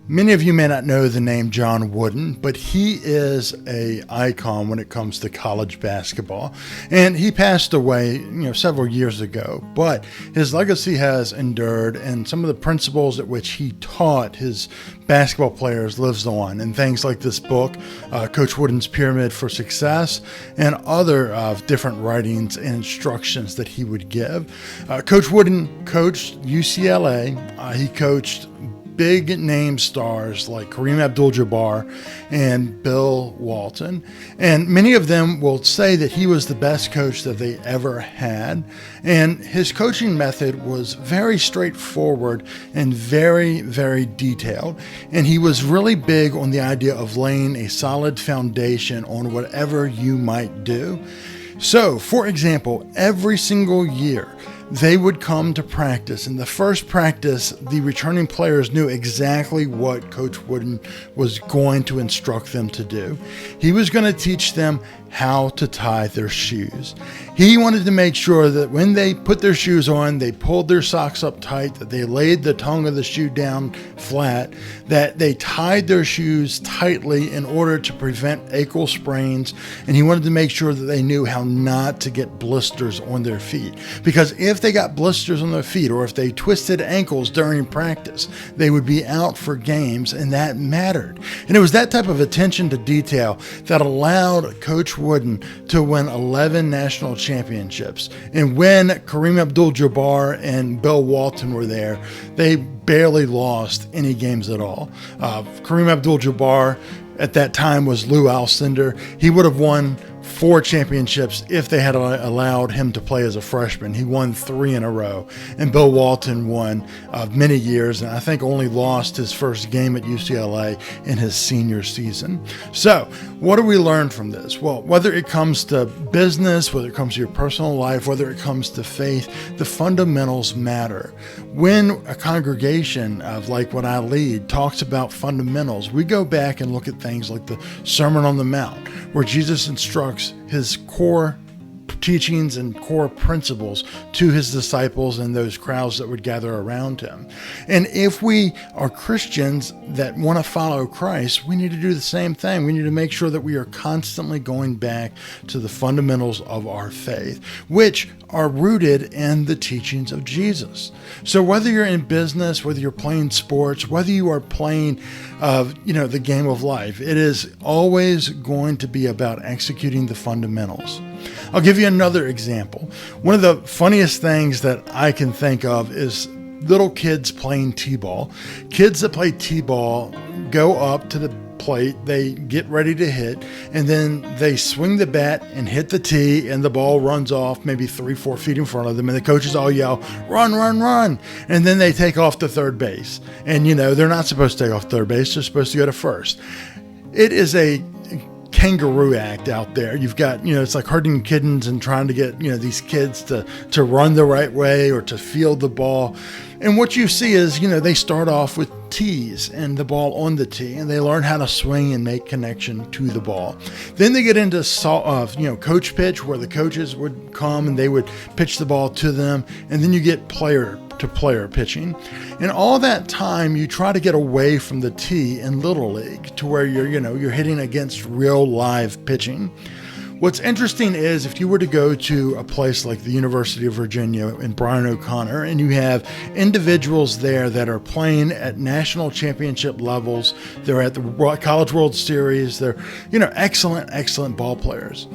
Many of you may not know the name John Wooden, but he is an icon when it comes to college basketball. And he passed away, several years ago, but his legacy has endured, and some of the principles at which he taught his basketball players lives on. And things like this book, Coach Wooden's Pyramid for Success, and other different writings and instructions that he would give. Coach Wooden coached UCLA. He coached big name stars like Kareem Abdul-Jabbar and Bill Walton. And many of them will say that he was the best coach that they ever had. And his coaching method was very straightforward and very, very detailed. And he was really big on the idea of laying a solid foundation on whatever you might do. So, for example, every single year, they would come to practice. In the first practice, the returning players knew exactly what Coach Wooden was going to instruct them to do. He was going to teach them how to tie their shoes. He wanted to make sure that when they put their shoes on, they pulled their socks up tight, that they laid the tongue of the shoe down flat, that they tied their shoes tightly in order to prevent ankle sprains. And he wanted to make sure that they knew how not to get blisters on their feet. Because if they got blisters on their feet, or if they twisted ankles during practice, they would be out for games, and that mattered. And it was that type of attention to detail that allowed Coach Wooden to win 11 national championships. And when Kareem Abdul-Jabbar and Bill Walton were there, they barely lost any games at all. Kareem Abdul-Jabbar at that time was Lou Alcindor. He would have won 4 championships if they had allowed him to play as a freshman. He won 3 in a row. And Bill Walton won many years, and I think only lost his first game at UCLA in his senior season. So what do we learn from this? Well, whether it comes to business, whether it comes to your personal life, whether it comes to faith, the fundamentals matter. When a congregation of like what I lead talks about fundamentals, we go back and look at things like the Sermon on the Mount, where Jesus instructs his core teachings and core principles to his disciples and those crowds that would gather around him. And if we are Christians that want to follow Christ, we need to do the same thing. We need to make sure that we are constantly going back to the fundamentals of our faith, which are rooted in the teachings of Jesus. So whether you're in business, whether you're playing sports, whether you are playing the game of life, it is always going to be about executing the fundamentals. I'll give you another example. One of the funniest things that I can think of is little kids playing t-ball. Kids that play t-ball go up to the plate, they get ready to hit, and then they swing the bat and hit the tee, and the ball runs off maybe 3-4 feet in front of them, and the coaches all yell, "Run, run, run!" And then they take off to third base. And they're not supposed to take off third base, they're supposed to go to first. It is a kangaroo act out there. You've got, it's like herding kittens and trying to get, these kids to run the right way or to field the ball. And what you see is, they start off with tees and the ball on the tee, and they learn how to swing and make connection to the ball. Then they get into coach pitch, where the coaches would come and they would pitch the ball to them, and then you get player to player pitching. And all that time you try to get away from the tee in Little League to where you're hitting against real live pitching. What's interesting is if you were to go to a place like the University of Virginia in Brian O'Connor, and you have individuals there that are playing at national championship levels, they're at the College World Series, they're, excellent ball players.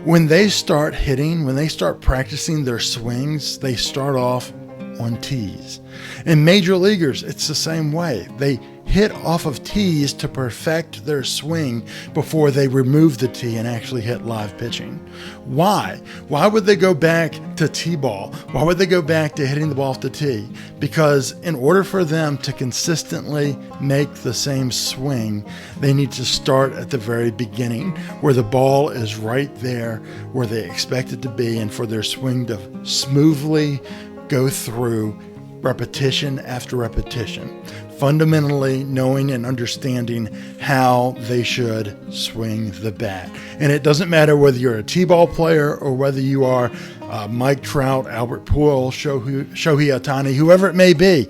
When they start hitting, when they start practicing their swings, they start off on tees. In major leaguers, it's the same way. They hit off of tees to perfect their swing before they remove the tee and actually hit live pitching. Why? Why would they go back to t-ball? Why would they go back to hitting the ball off the tee? Because in order for them to consistently make the same swing, they need to start at the very beginning, where the ball is right there where they expect it to be, and for their swing to smoothly go through repetition after repetition, fundamentally knowing and understanding how they should swing the bat. And it doesn't matter whether you're a t-ball player or whether you are Mike Trout, Albert Pujols, Shohei Ohtani, whoever it may be.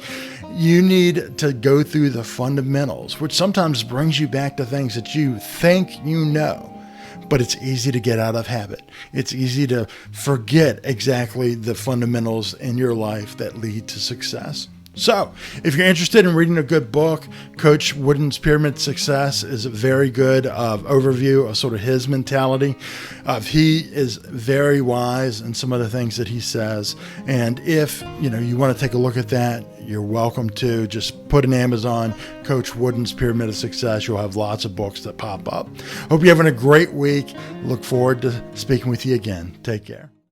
you need to go through the fundamentals, which sometimes brings you back to things that you think you know. But it's easy to get out of habit. It's easy to forget exactly the fundamentals in your life that lead to success. So, if you're interested in reading a good book, Coach Wooden's Pyramid Success is a very good overview of sort of his mentality. He is very wise in some of the things that he says. And if you want to take a look at that, you're welcome to. Just put in Amazon, Coach Wooden's Pyramid of Success. You'll have lots of books that pop up. Hope you're having a great week. Look forward to speaking with you again. Take care.